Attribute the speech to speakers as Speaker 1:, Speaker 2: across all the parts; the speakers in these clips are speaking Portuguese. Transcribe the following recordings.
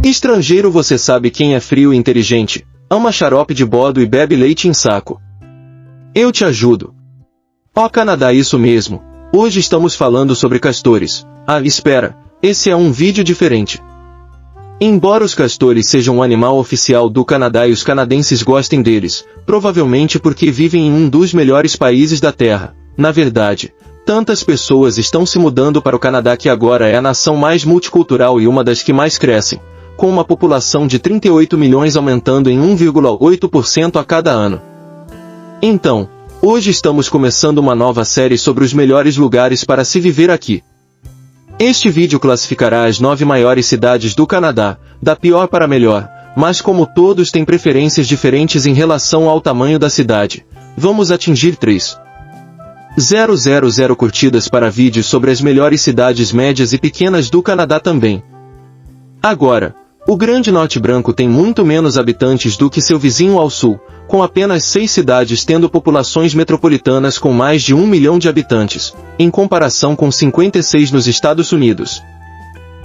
Speaker 1: Estrangeiro, você sabe quem é frio e inteligente, ama xarope de bordo e bebe leite em saco. Eu te ajudo. Ó Canadá, isso mesmo. Hoje estamos falando sobre castores. Ah, espera, esse é um vídeo diferente. Embora os castores sejam o animal oficial do Canadá e os canadenses gostem deles, provavelmente porque vivem em um dos melhores países da Terra, na verdade, tantas pessoas estão se mudando para o Canadá que agora é a nação mais multicultural e uma das que mais crescem, com uma população de 38 milhões aumentando em 1,8% a cada ano. Então, hoje estamos começando uma nova série sobre os melhores lugares para se viver aqui. Este vídeo classificará as 9 maiores cidades do Canadá, da pior para a melhor, mas como todos têm preferências diferentes em relação ao tamanho da cidade, vamos atingir 3.000 curtidas para vídeos sobre as melhores cidades médias e pequenas do Canadá também. Agora, o Grande Norte Branco tem muito menos habitantes do que seu vizinho ao sul, com apenas 6 cidades tendo populações metropolitanas com mais de 1 milhão de habitantes, em comparação com 56 nos Estados Unidos.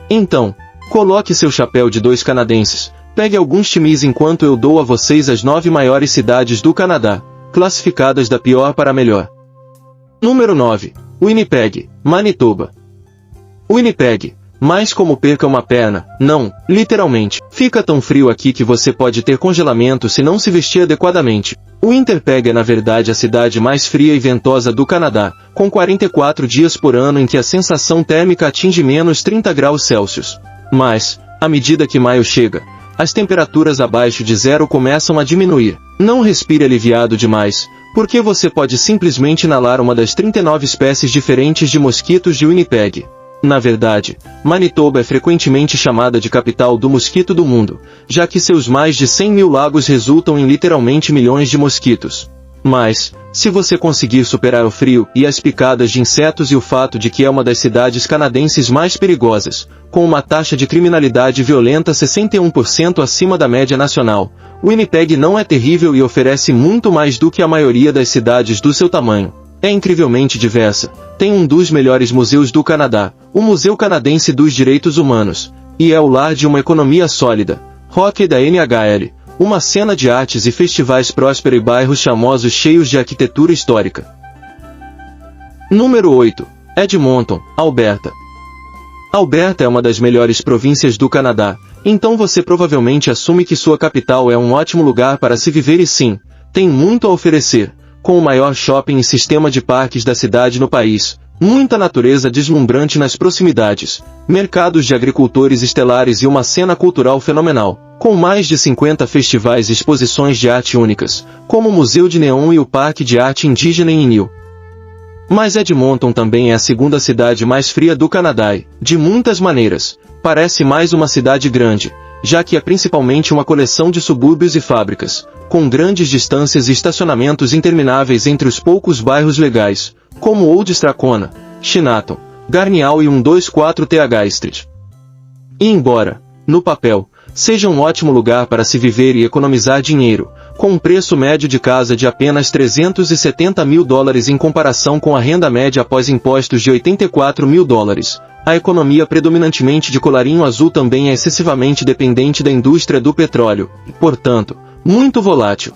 Speaker 1: Então, coloque seu chapéu de 2 canadenses, pegue alguns timis enquanto eu dou a vocês as 9 maiores cidades do Canadá, classificadas da pior para a melhor. Número 9. Winnipeg, Manitoba. Winnipeg. Mas como perca uma perna, não, literalmente, fica tão frio aqui que você pode ter congelamento se não se vestir adequadamente. Winnipeg é na verdade a cidade mais fria e ventosa do Canadá, com 44 dias por ano em que a sensação térmica atinge menos 30 graus Celsius. Mas, à medida que maio chega, as temperaturas abaixo de zero começam a diminuir. Não respire aliviado demais, porque você pode simplesmente inalar uma das 39 espécies diferentes de mosquitos de Winnipeg. Na verdade, Manitoba é frequentemente chamada de capital do mosquito do mundo, já que seus mais de 100 mil lagos resultam em literalmente milhões de mosquitos. Mas, se você conseguir superar o frio e as picadas de insetos e o fato de que é uma das cidades canadenses mais perigosas, com uma taxa de criminalidade violenta 61% acima da média nacional, Winnipeg não é terrível e oferece muito mais do que a maioria das cidades do seu tamanho. É incrivelmente diversa, tem um dos melhores museus do Canadá, o Museu Canadense dos Direitos Humanos, e é o lar de uma economia sólida, hockey da NHL, uma cena de artes e festivais próspera e bairros charmosos cheios de arquitetura histórica. Número 8. Edmonton, Alberta. Alberta é uma das melhores províncias do Canadá, então você provavelmente assume que sua capital é um ótimo lugar para se viver e sim, tem muito a oferecer. Com o maior shopping e sistema de parques da cidade no país, muita natureza deslumbrante nas proximidades, mercados de agricultores estelares e uma cena cultural fenomenal, com mais de 50 festivais e exposições de arte únicas, como o Museu de Neon e o Parque de Arte Indígena em Inyo. Mas Edmonton também é a segunda cidade mais fria do Canadá e, de muitas maneiras, parece mais uma cidade grande, já que é principalmente uma coleção de subúrbios e fábricas, com grandes distâncias e estacionamentos intermináveis entre os poucos bairros legais, como Old Strathcona, Chinatown, Garnial e 124 TH Street. E embora, no papel, seja um ótimo lugar para se viver e economizar dinheiro, com um preço médio de casa de apenas $370 mil em comparação com a renda média após impostos de $84 mil, a economia predominantemente de colarinho azul também é excessivamente dependente da indústria do petróleo, e, portanto, muito volátil.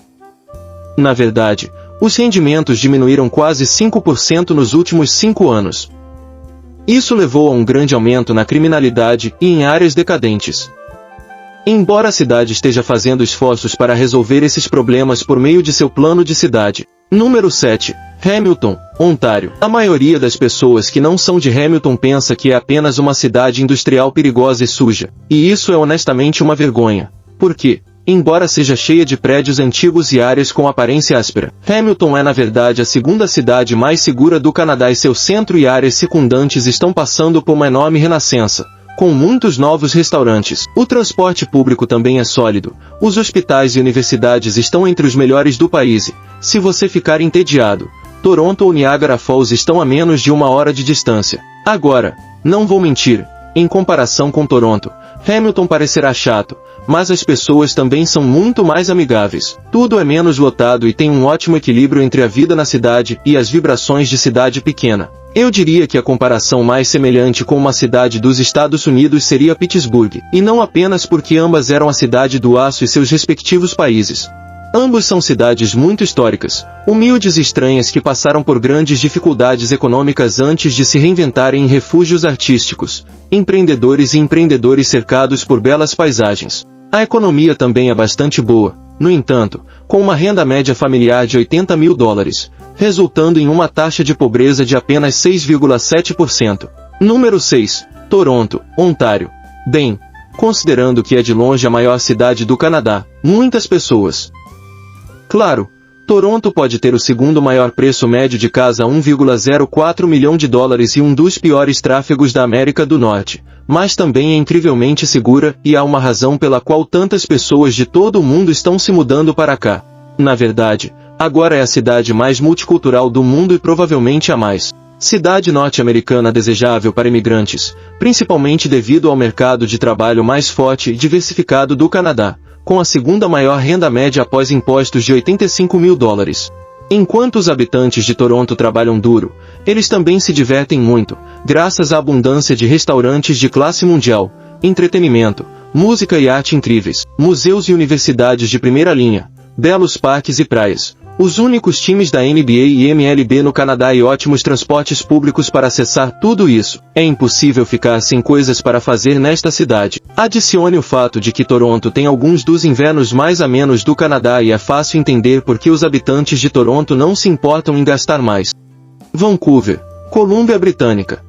Speaker 1: Na verdade, os rendimentos diminuíram quase 5% nos últimos 5 anos. Isso levou a um grande aumento na criminalidade e em áreas decadentes. Embora a cidade esteja fazendo esforços para resolver esses problemas por meio de seu plano de cidade. Número 7. Hamilton, Ontário. A maioria das pessoas que não são de Hamilton pensa que é apenas uma cidade industrial perigosa e suja, e isso é honestamente uma vergonha. Por quê? Embora seja cheia de prédios antigos e áreas com aparência áspera, Hamilton é na verdade a segunda cidade mais segura do Canadá e seu centro e áreas circundantes estão passando por uma enorme renascença, com muitos novos restaurantes. O transporte público também é sólido, os hospitais e universidades estão entre os melhores do país e, se você ficar entediado, Toronto ou Niagara Falls estão a menos de 1 hora de distância. Agora, não vou mentir, em comparação com Toronto, Hamilton parecerá chato, mas as pessoas também são muito mais amigáveis. Tudo é menos lotado e tem um ótimo equilíbrio entre a vida na cidade e as vibrações de cidade pequena. Eu diria que a comparação mais semelhante com uma cidade dos Estados Unidos seria Pittsburgh, e não apenas porque ambas eram a cidade do aço e seus respectivos países. Ambos são cidades muito históricas, humildes e estranhas que passaram por grandes dificuldades econômicas antes de se reinventarem em refúgios artísticos, empreendedores e empreendedores cercados por belas paisagens. A economia também é bastante boa, no entanto, com uma renda média familiar de $80 mil, resultando em uma taxa de pobreza de apenas 6,7%. Número 6. Toronto, Ontário. Bem, considerando que é de longe a maior cidade do Canadá, muitas pessoas. Claro, Toronto pode ter o segundo maior preço médio de casa a $1,04 milhão e um dos piores tráfegos da América do Norte, mas também é incrivelmente segura e há uma razão pela qual tantas pessoas de todo o mundo estão se mudando para cá. Na verdade, agora é a cidade mais multicultural do mundo e provavelmente a mais. Cidade norte-americana desejável para imigrantes, principalmente devido ao mercado de trabalho mais forte e diversificado do Canadá, com a segunda maior renda média após impostos de $85 mil. Enquanto os habitantes de Toronto trabalham duro, eles também se divertem muito, graças à abundância de restaurantes de classe mundial, entretenimento, música e arte incríveis, museus e universidades de primeira linha, belos parques e praias, os únicos times da NBA e MLB no Canadá e ótimos transportes públicos para acessar tudo isso. É impossível ficar sem coisas para fazer nesta cidade. Adicione o fato de que Toronto tem alguns dos invernos mais amenos do Canadá e é fácil entender por que os habitantes de Toronto não se importam em gastar mais. Vancouver, Colômbia Britânica.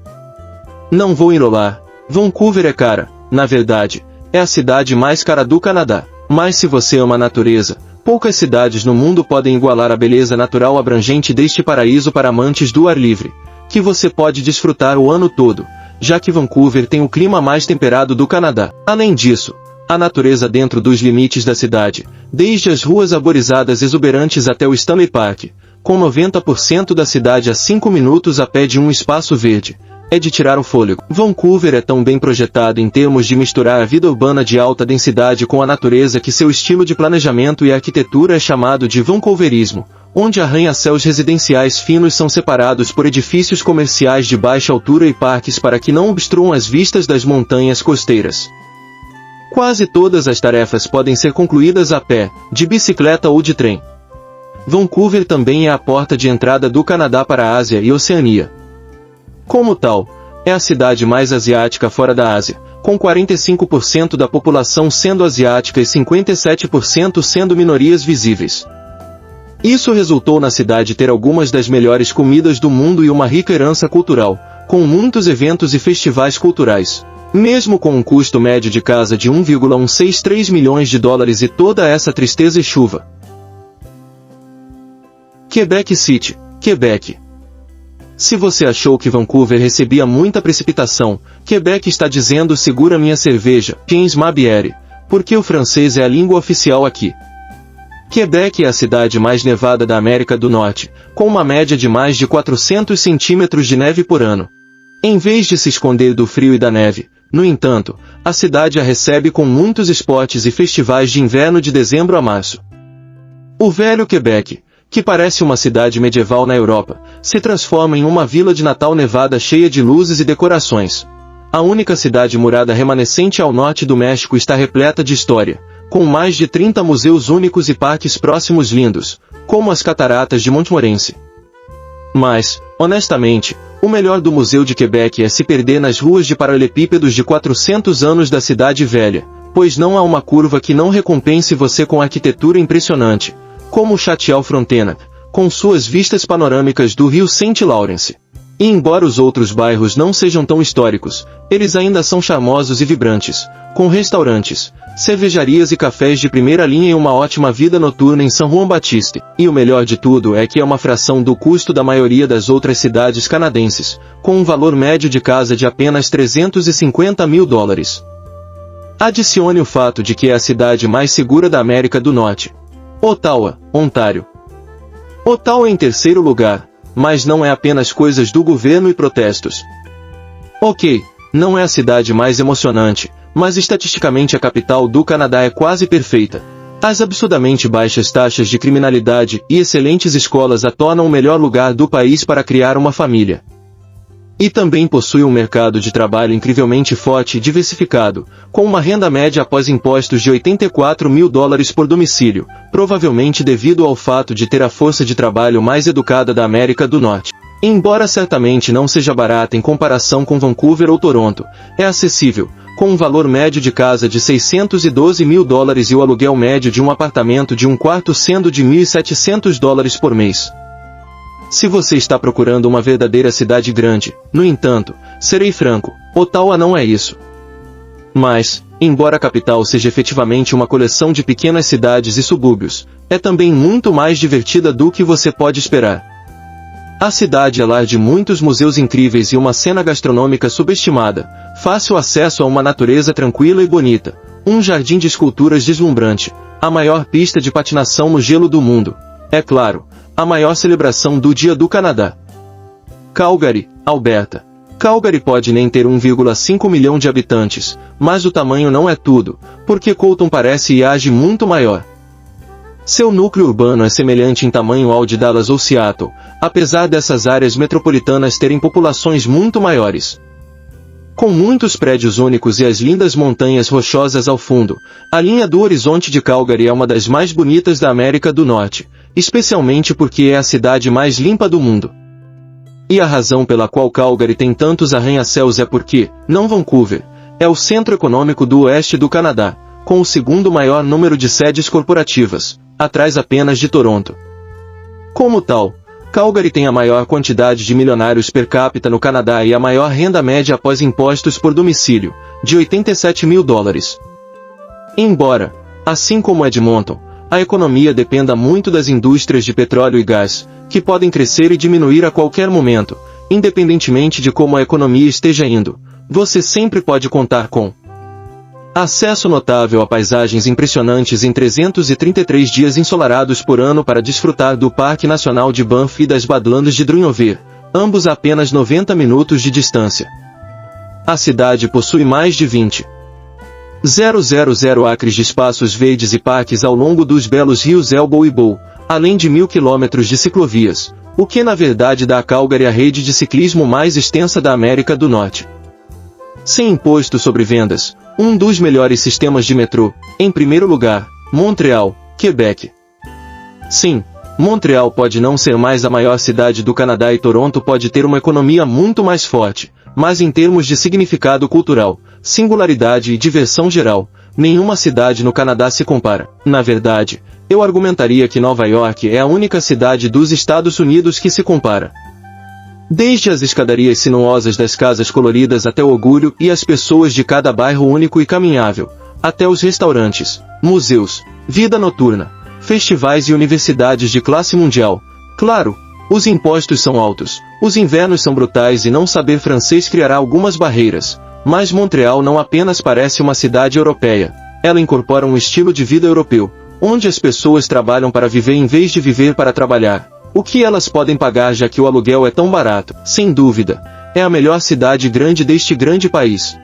Speaker 1: Não vou enrolar, Vancouver é cara, na verdade, é a cidade mais cara do Canadá. Mas se você ama a natureza, poucas cidades no mundo podem igualar a beleza natural abrangente deste paraíso para amantes do ar livre, que você pode desfrutar o ano todo, já que Vancouver tem o clima mais temperado do Canadá. Além disso, a natureza dentro dos limites da cidade, desde as ruas arborizadas exuberantes até o Stanley Park, com 90% da cidade a 5 minutos a pé de um espaço verde, é de tirar o fôlego. Vancouver é tão bem projetado em termos de misturar a vida urbana de alta densidade com a natureza que seu estilo de planejamento e arquitetura é chamado de vancouverismo, onde arranha-céus residenciais finos são separados por edifícios comerciais de baixa altura e parques para que não obstruam as vistas das montanhas costeiras. Quase todas as tarefas podem ser concluídas a pé, de bicicleta ou de trem. Vancouver também é a porta de entrada do Canadá para a Ásia e Oceania. Como tal, é a cidade mais asiática fora da Ásia, com 45% da população sendo asiática e 57% sendo minorias visíveis. Isso resultou na cidade ter algumas das melhores comidas do mundo e uma rica herança cultural, com muitos eventos e festivais culturais. Mesmo com um custo médio de casa de $1,163 milhões e toda essa tristeza e chuva. Quebec City, Quebec. Se você achou que Vancouver recebia muita precipitação, Quebec está dizendo segura minha cerveja, James Mabiere, porque o francês é a língua oficial aqui. Quebec é a cidade mais nevada da América do Norte, com uma média de mais de 400 centímetros de neve por ano. Em vez de se esconder do frio e da neve, no entanto, a cidade a recebe com muitos esportes e festivais de inverno de dezembro a março. O velho Quebec, que parece uma cidade medieval na Europa, se transforma em uma vila de Natal nevada cheia de luzes e decorações. A única cidade murada remanescente ao norte do México está repleta de história, com mais de 30 museus únicos e parques próximos lindos, como as Cataratas de Montmorency. Mas, honestamente, o melhor do Museu de Quebec é se perder nas ruas de paralelepípedos de 400 anos da cidade velha, pois não há uma curva que não recompense você com arquitetura impressionante, como o Château-Frontenac, com suas vistas panorâmicas do rio St. Lawrence. E embora os outros bairros não sejam tão históricos, eles ainda são charmosos e vibrantes, com restaurantes, cervejarias e cafés de primeira linha e uma ótima vida noturna em San Juan Batiste. E o melhor de tudo é que é uma fração do custo da maioria das outras cidades canadenses, com um valor médio de casa de apenas $350 mil. Adicione o fato de que é a cidade mais segura da América do Norte. Ottawa, Ontário. Ottawa em terceiro lugar, mas não é apenas coisas do governo e protestos. Ok, não é a cidade mais emocionante, mas estatisticamente a capital do Canadá é quase perfeita. As absurdamente baixas taxas de criminalidade e excelentes escolas a tornam o melhor lugar do país para criar uma família. E também possui um mercado de trabalho incrivelmente forte e diversificado, com uma renda média após impostos de $84.000 por domicílio, provavelmente devido ao fato de ter a força de trabalho mais educada da América do Norte. Embora certamente não seja barata em comparação com Vancouver ou Toronto, é acessível, com um valor médio de casa de $612.000 e o aluguel médio de um apartamento de um quarto sendo de $1.700 por mês. Se você está procurando uma verdadeira cidade grande, no entanto, serei franco, Ottawa não é isso. Mas, embora a capital seja efetivamente uma coleção de pequenas cidades e subúrbios, é também muito mais divertida do que você pode esperar. A cidade é lar de muitos museus incríveis e uma cena gastronômica subestimada, fácil acesso a uma natureza tranquila e bonita, um jardim de esculturas deslumbrante, a maior pista de patinação no gelo do mundo, é claro, a maior celebração do Dia do Canadá. Calgary, Alberta. Calgary pode nem ter 1,5 milhão de habitantes, mas o tamanho não é tudo, porque Colton parece e age muito maior. Seu núcleo urbano é semelhante em tamanho ao de Dallas ou Seattle, apesar dessas áreas metropolitanas terem populações muito maiores. Com muitos prédios únicos e as lindas montanhas rochosas ao fundo, a linha do horizonte de Calgary é uma das mais bonitas da América do Norte, especialmente porque é a cidade mais limpa do mundo. E a razão pela qual Calgary tem tantos arranha-céus é porque, não Vancouver, é o centro econômico do oeste do Canadá, com o segundo maior número de sedes corporativas, atrás apenas de Toronto. Como tal, Calgary tem a maior quantidade de milionários per capita no Canadá e a maior renda média após impostos por domicílio, de $87.000. Embora, assim como Edmonton, a economia dependa muito das indústrias de petróleo e gás, que podem crescer e diminuir a qualquer momento, independentemente de como a economia esteja indo, você sempre pode contar com acesso notável a paisagens impressionantes em 333 dias ensolarados por ano para desfrutar do Parque Nacional de Banff e das Badlands de Drunhover, ambos a apenas 90 minutos de distância. A cidade possui mais de 20,000 acres de espaços verdes e parques ao longo dos belos rios Elbow e Bow, além de 1.000 quilômetros de ciclovias, o que na verdade dá a Calgary a rede de ciclismo mais extensa da América do Norte. Sem imposto sobre vendas, um dos melhores sistemas de metrô, em primeiro lugar, Montreal, Quebec. Sim, Montreal pode não ser mais a maior cidade do Canadá e Toronto pode ter uma economia muito mais forte, mas em termos de significado cultural, singularidade e diversão geral, nenhuma cidade no Canadá se compara. Na verdade, eu argumentaria que Nova York é a única cidade dos Estados Unidos que se compara. Desde as escadarias sinuosas das casas coloridas até o orgulho e as pessoas de cada bairro único e caminhável, até os restaurantes, museus, vida noturna, festivais e universidades de classe mundial. Claro, os impostos são altos, os invernos são brutais e não saber francês criará algumas barreiras, mas Montreal não apenas parece uma cidade europeia, ela incorpora um estilo de vida europeu, onde as pessoas trabalham para viver em vez de viver para trabalhar. O que elas podem pagar já que o aluguel é tão barato? Sem dúvida, é a melhor cidade grande deste grande país.